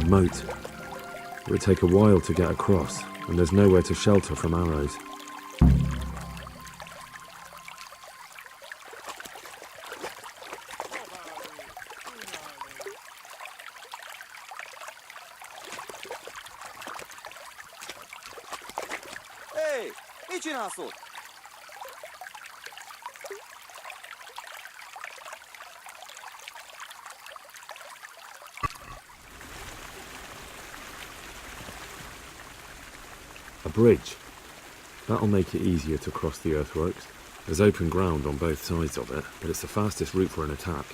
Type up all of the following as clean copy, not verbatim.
moat. It would take a while to get across, and there's nowhere to shelter from arrows. Hey, niçin asıl? A bridge. That'll make it easier to cross the earthworks. There's open ground on both sides of it, but it's the fastest route for an attack.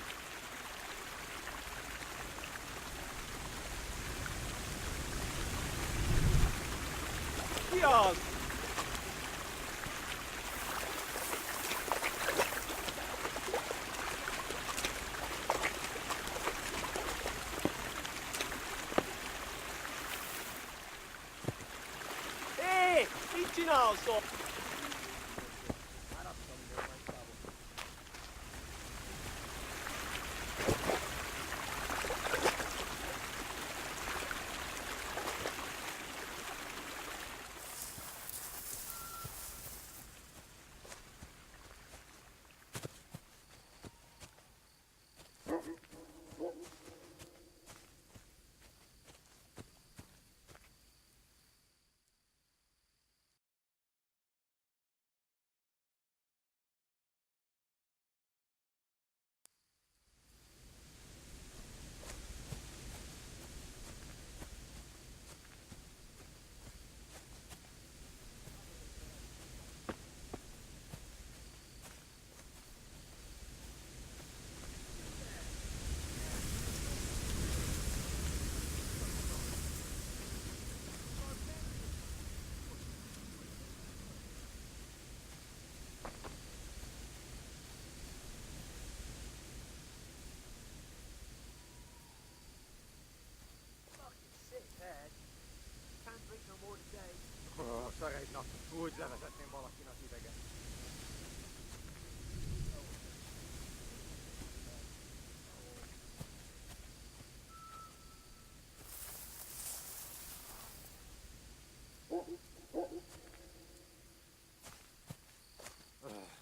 Szarajtnak úgy levezetném valakinek idegen.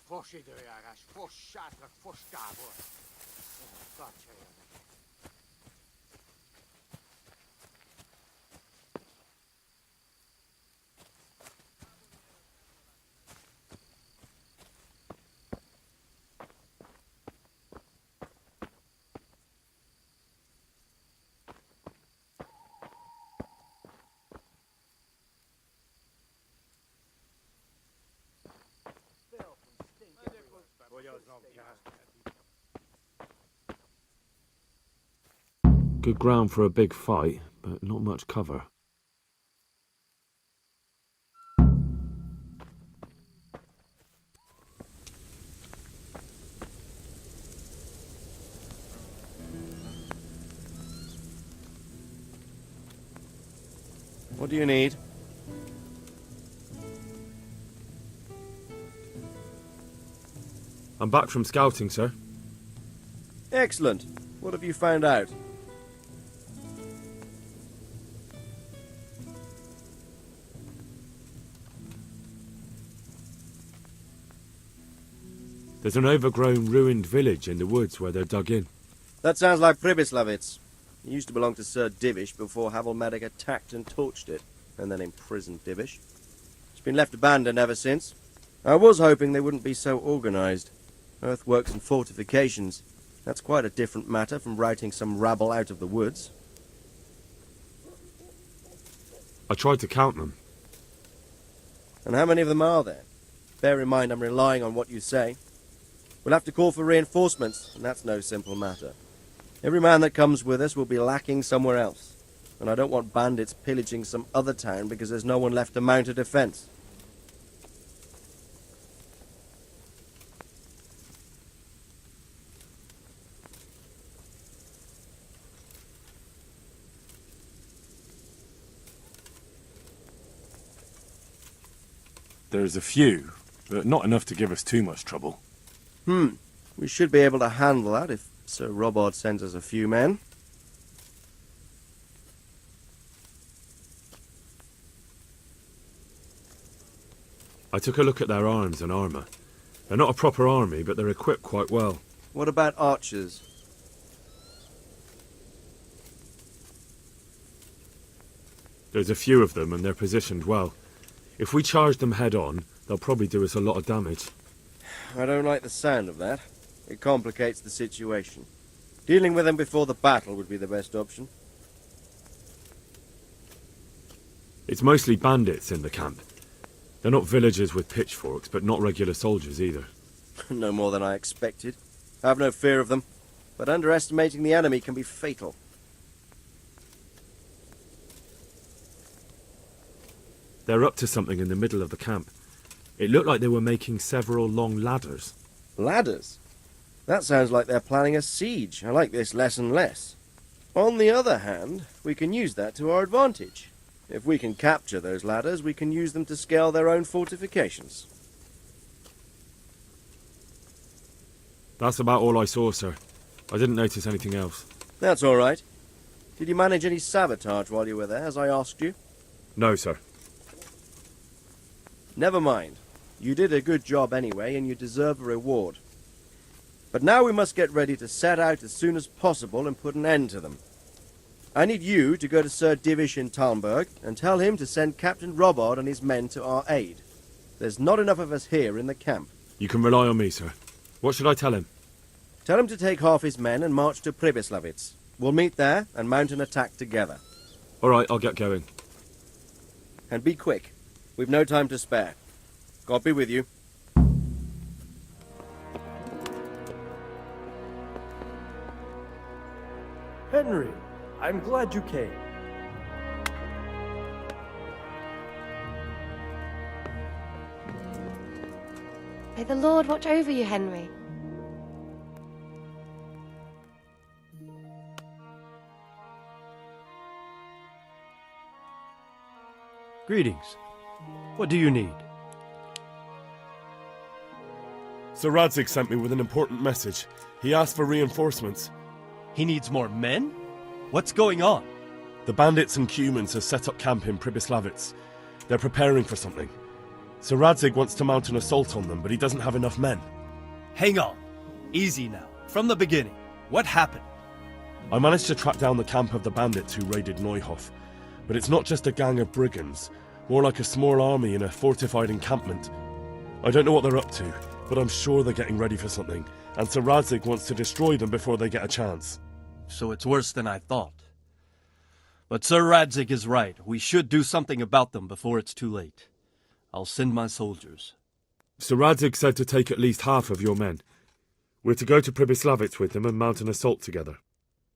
Fos időjárás, fos sátrak, fos tábor. Tartsa érnek. Good ground for a big fight, but not much cover. What do you need? I'm back from scouting, sir. Excellent. What have you found out? There's an overgrown, ruined village in the woods where they're dug in. That sounds like Pribyslavitz. It used to belong to Sir Divish before Havelmedic attacked and torched it, and then imprisoned Divish. It's been left abandoned ever since. I was hoping they wouldn't be so organised. Earthworks and fortifications. That's quite a different matter from routing some rabble out of the woods. I tried to count them. And how many of them are there? Bear in mind I'm relying on what you say. We'll have to call for reinforcements, and that's no simple matter. Every man that comes with us will be lacking somewhere else, and I don't want bandits pillaging some other town because there's no one left to mount a defence. There's a few, but not enough to give us too much trouble. We should be able to handle that if Sir Robard sends us a few men. I took a look at their arms and armour. They're not a proper army, but they're equipped quite well. What about archers? There's a few of them and they're positioned well. If we charge them head on, they'll probably do us a lot of damage. I don't like the sound of that. It complicates the situation. Dealing with them before the battle would be the best option. It's mostly bandits in the camp. They're not villagers with pitchforks, but not regular soldiers either. No more than I expected. I have no fear of them, but underestimating the enemy can be fatal. They're up to something in the middle of the camp. It looked like they were making several long ladders. Ladders? That sounds like they're planning a siege. I like this less and less. On the other hand, we can use that to our advantage. If we can capture those ladders, we can use them to scale their own fortifications. That's about all I saw, sir. I didn't notice anything else. That's all right. Did you manage any sabotage while you were there, as I asked you? No, sir. Never mind. You did a good job anyway, and you deserve a reward. But now we must get ready to set out as soon as possible and put an end to them. I need you to go to Sir Divish in Talmberg and tell him to send Captain Robard and his men to our aid. There's not enough of us here in the camp. You can rely on me, sir. What should I tell him? Tell him to take half his men and march to Pribyslavitz. We'll meet there and mount an attack together. All right, I'll get going. And be quick. We've no time to spare. God be with you. Henry, I'm glad you came. May the Lord watch over you, Henry. Greetings. What do you need? Sir Radzig sent me with an important message. He asked for reinforcements. He needs more men? What's going on? The bandits and Cumans have set up camp in Pribyslavitz. They're preparing for something. Sir Radzig wants to mount an assault on them, but he doesn't have enough men. Hang on. Easy now. From the beginning. What happened? I managed to track down the camp of the bandits who raided Neuhof. But it's not just a gang of brigands, more like a small army in a fortified encampment. I don't know what they're up to, but I'm sure they're getting ready for something, and Sir Radzig wants to destroy them before they get a chance. So it's worse than I thought. But Sir Radzig is right. We should do something about them before it's too late. I'll send my soldiers. Sir Radzig said to take at least half of your men. We're to go to Pribyslavitz with them and mount an assault together.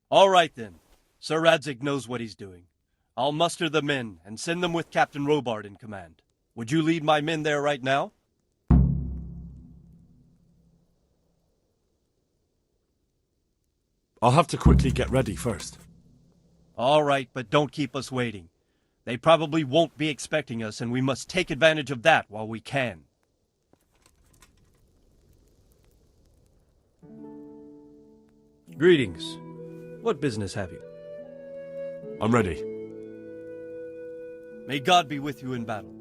All right then. Sir Radzig knows what he's doing. I'll muster the men and send them with Captain Robard in command. Would you lead my men there right now? I'll have to quickly get ready first. All right, but don't keep us waiting. They probably won't be expecting us, and we must take advantage of that while we can. Greetings. What business have you? I'm ready. May God be with you in battle.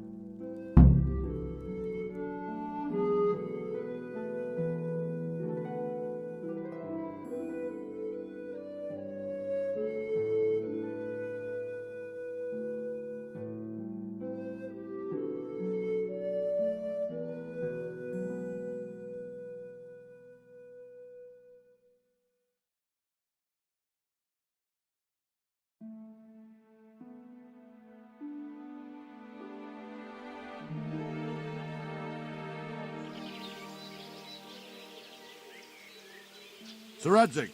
Sir Radzig.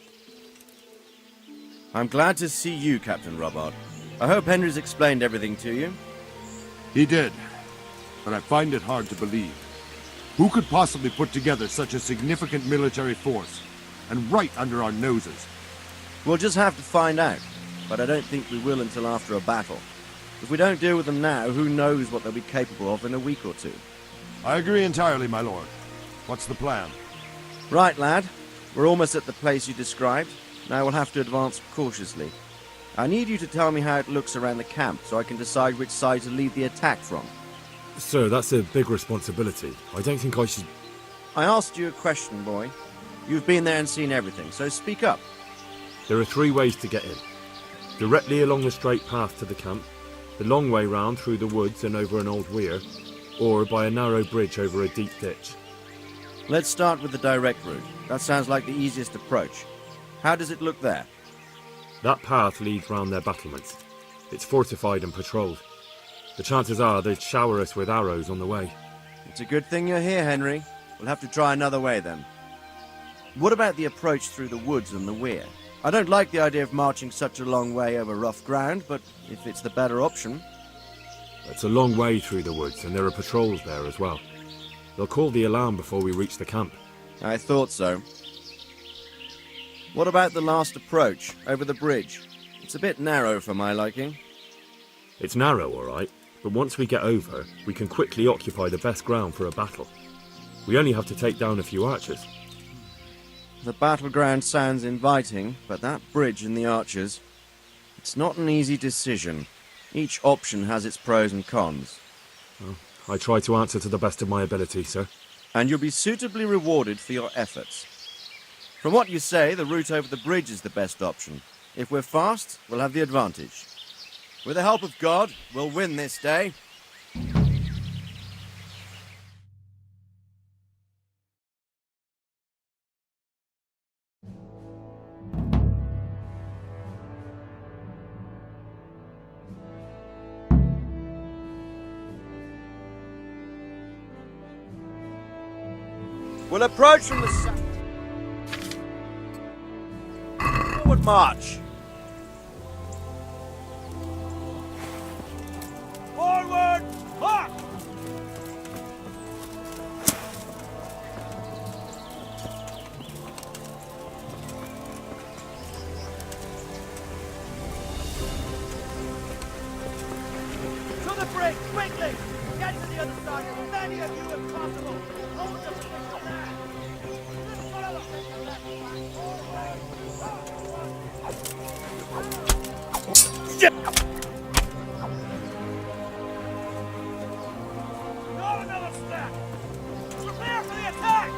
I'm glad to see you, Captain Robard. I hope Henry's explained everything to you. He did, but I find it hard to believe. Who could possibly put together such a significant military force, and right under our noses? We'll just have to find out, but I don't think we will until after a battle. If we don't deal with them now, who knows what they'll be capable of in a week or two. I agree entirely, my lord. What's the plan? Right, lad. We're almost at the place you described. Now we'll have to advance cautiously. I need you to tell me how it looks around the camp so I can decide which side to lead the attack from. Sir, that's a big responsibility. I don't think I should... I asked you a question, boy. You've been there and seen everything, so speak up. There are 3 ways to get in. Directly along the straight path to the camp, the long way round through the woods and over an old weir, or by a narrow bridge over a deep ditch. Let's start with the direct route. That sounds like the easiest approach. How does it look there? That path leads round their battlements. It's fortified and patrolled. The chances are they'd shower us with arrows on the way. It's a good thing you're here, Henry. We'll have to try another way then. What about the approach through the woods and the weir? I don't like the idea of marching such a long way over rough ground, but if it's the better option... It's a long way through the woods, and there are patrols there as well. They'll call the alarm before we reach the camp. I thought so. What about the last approach, over the bridge? It's a bit narrow for my liking. It's narrow, all right, but once we get over, we can quickly occupy the best ground for a battle. We only have to take down a few archers. The battleground sounds inviting, but that bridge and the archers... It's not an easy decision. Each option has its pros and cons. Well, I try to answer to the best of my ability, sir. And you'll be suitably rewarded for your efforts. From what you say, the route over the bridge is the best option. If we're fast, we'll have the advantage. With the help of God, we'll win this day. We'll approach from the south. Forward march. Forward march. To the bridge, quickly! Get to the other side, as many of you as possible! Hold the position there! Follow us into the left flank! Forward! Not another step! Prepare for the attack!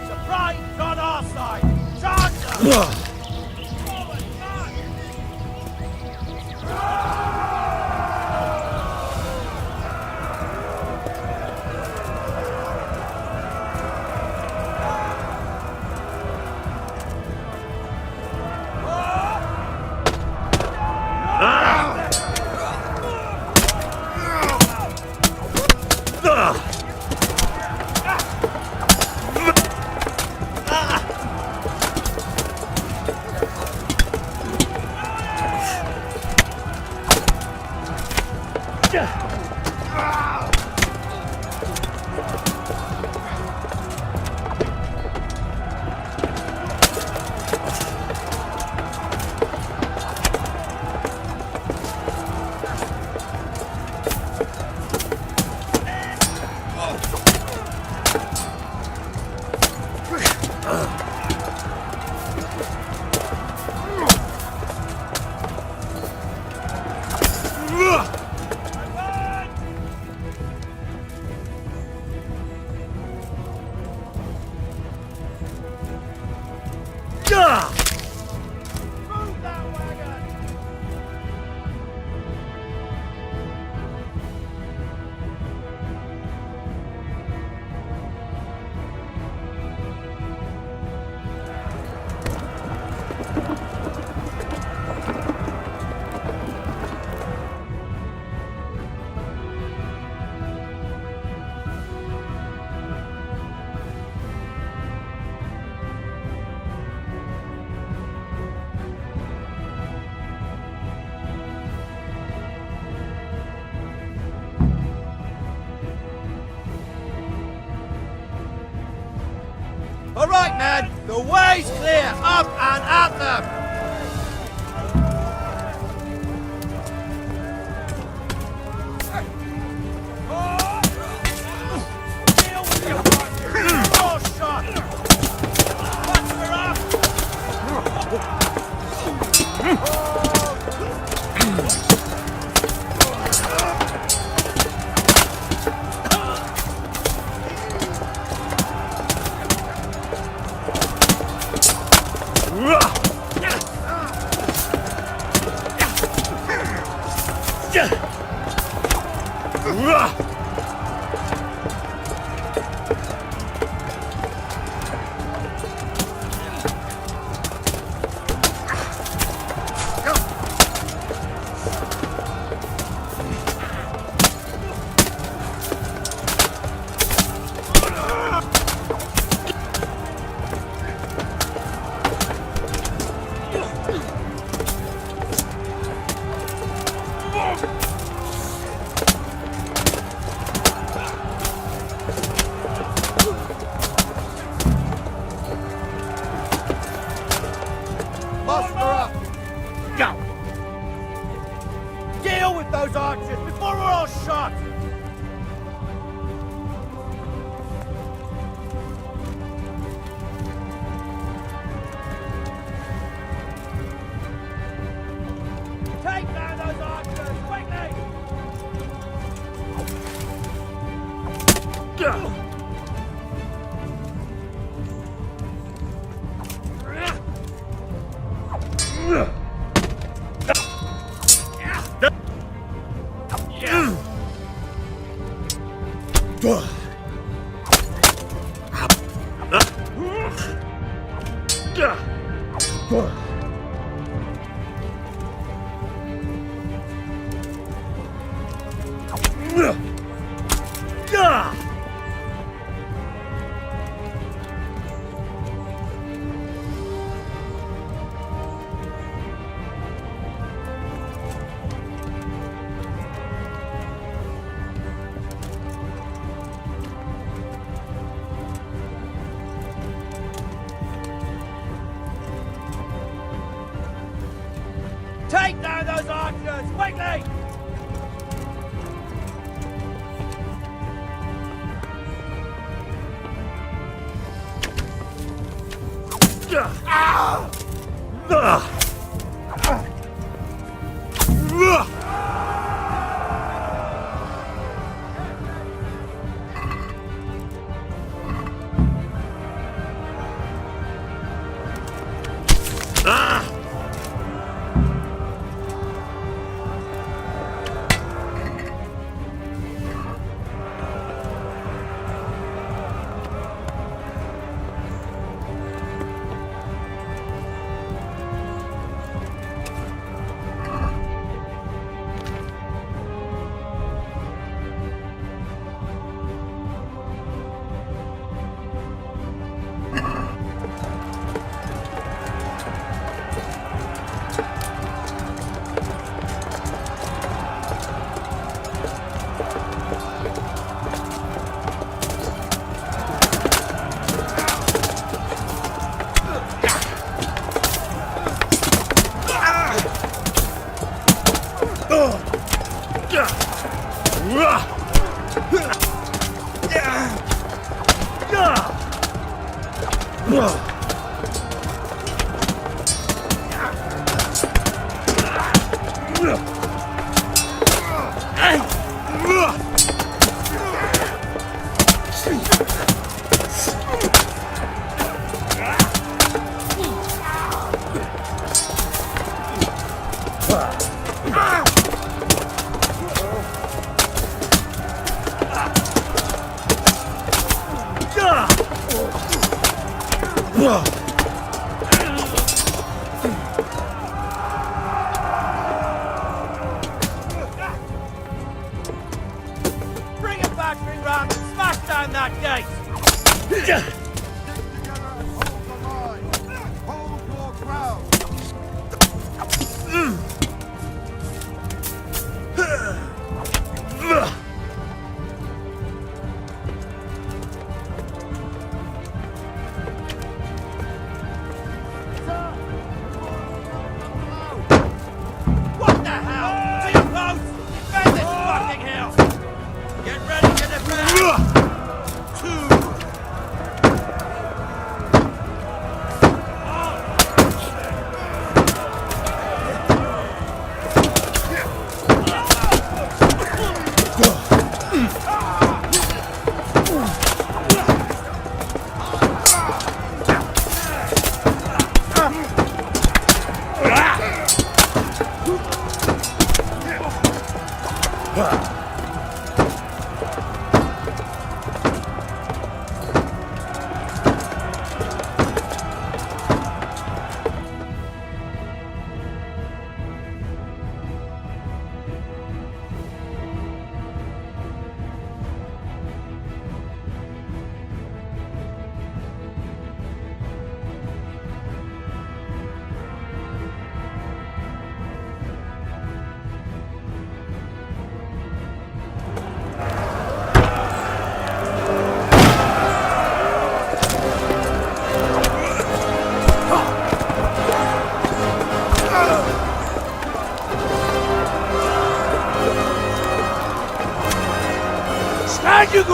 Surprise on our side! Charge them! Forward, march! Move that wagon! All right, men, the way's clear. Up and at them. Deal with those archers before we're all shot! Take down those archers, quickly! Take down those archers, quickly! Bring a battering ram and smash down that gate! Hold your ground.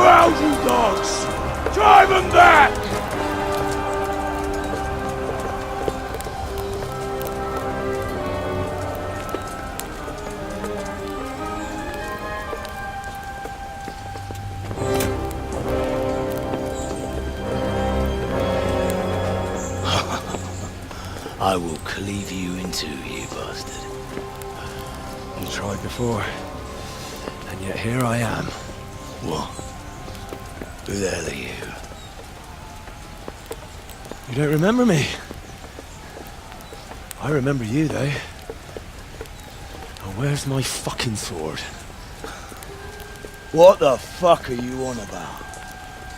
ground, you dogs! Drive them back! I will cleave you in two, you bastard. You tried before, and yet here I am. What? Who the hell are you? You don't remember me? I remember you, though. Now, where's my fucking sword? What the fuck are you on about?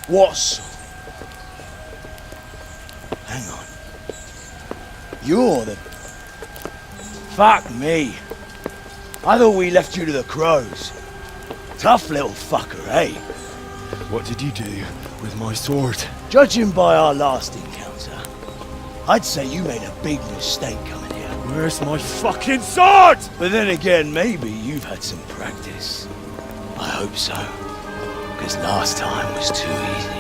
What sword? Hang on. You're the... Fuck me. I thought we left you to the crows. Tough little fucker, eh? What did you do with my sword? Judging by our last encounter, I'd say you made a big mistake coming here. Where's my fucking sword? But then again, maybe you've had some practice. I hope so. Because last time was too easy.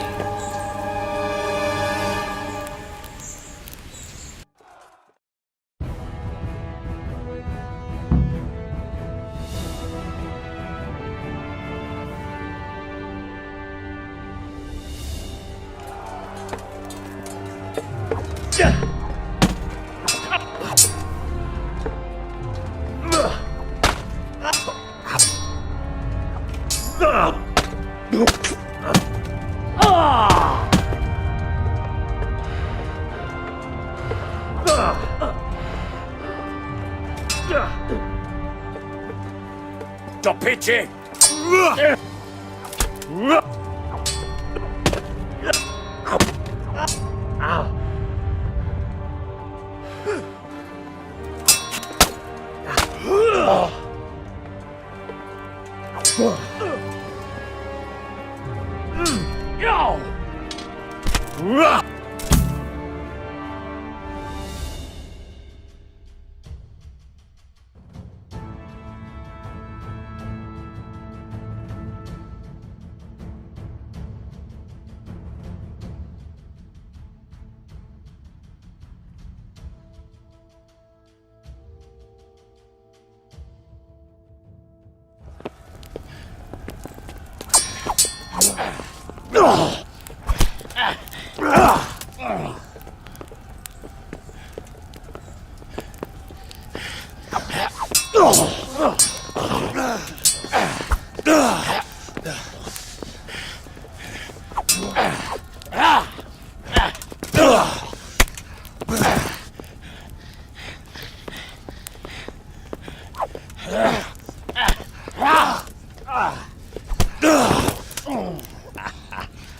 To pity!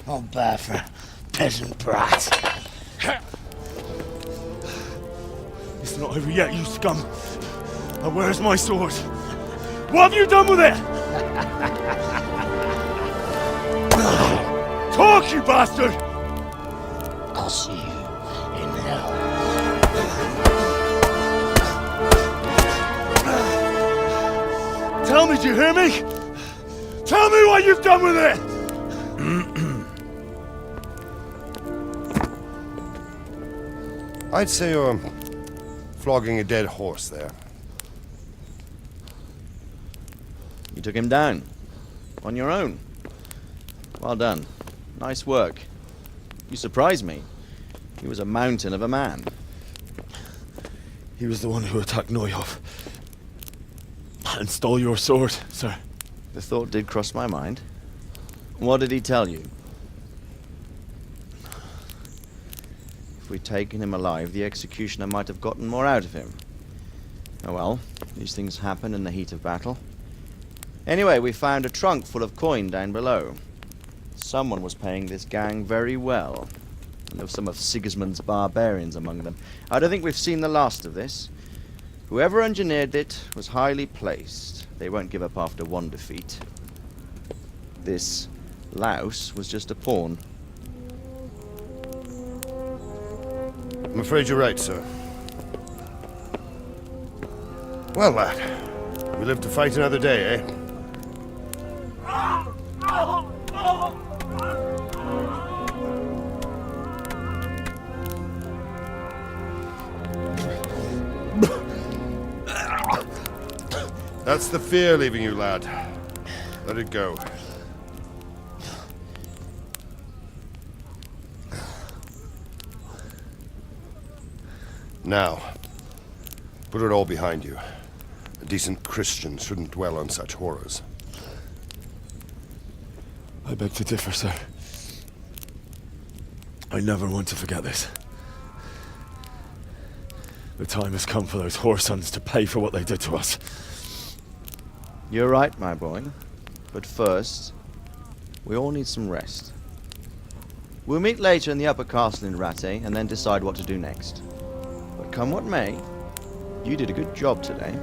Not bad for a peasant brat. It's not over yet, you scum. Now where's my sword? What have you done with it? Talk, you bastard! I'll see you in hell. Tell me, do you hear me? Tell me what you've done with it! I'd say you're flogging a dead horse there. You took him down. On your own. Well done. Nice work. You surprised me. He was a mountain of a man. He was the one who attacked Neuhoff. And stole your sword, sir. The thought did cross my mind. What did he tell you? If we'd taken him alive, the executioner might have gotten more out of him. Oh well, these things happen in the heat of battle. Anyway, we found a trunk full of coin down below. Someone was paying this gang very well. And there were some of Sigismund's barbarians among them. I don't think we've seen the last of this. Whoever engineered it was highly placed. They won't give up after one defeat. This louse was just a pawn. I'm afraid you're right, sir. Well, lad, we live to fight another day, eh? That's the fear leaving you, lad. Let it go. Now, put it all behind you. A decent Christian shouldn't dwell on such horrors. I beg to differ, sir. I never want to forget this. The time has come for those whoresons to pay for what they did to us. You're right, my boy. But first, we all need some rest. We'll meet later in the upper castle in Rattay and then decide what to do next. But come what may, you did a good job today.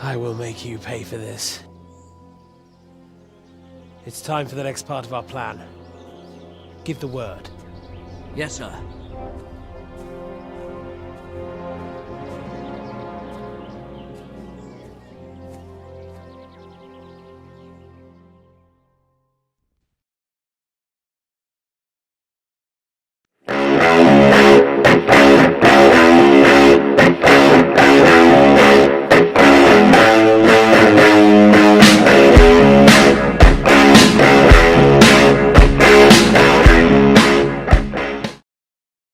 I will make you pay for this. It's time for the next part of our plan. Give the word. Yes, sir.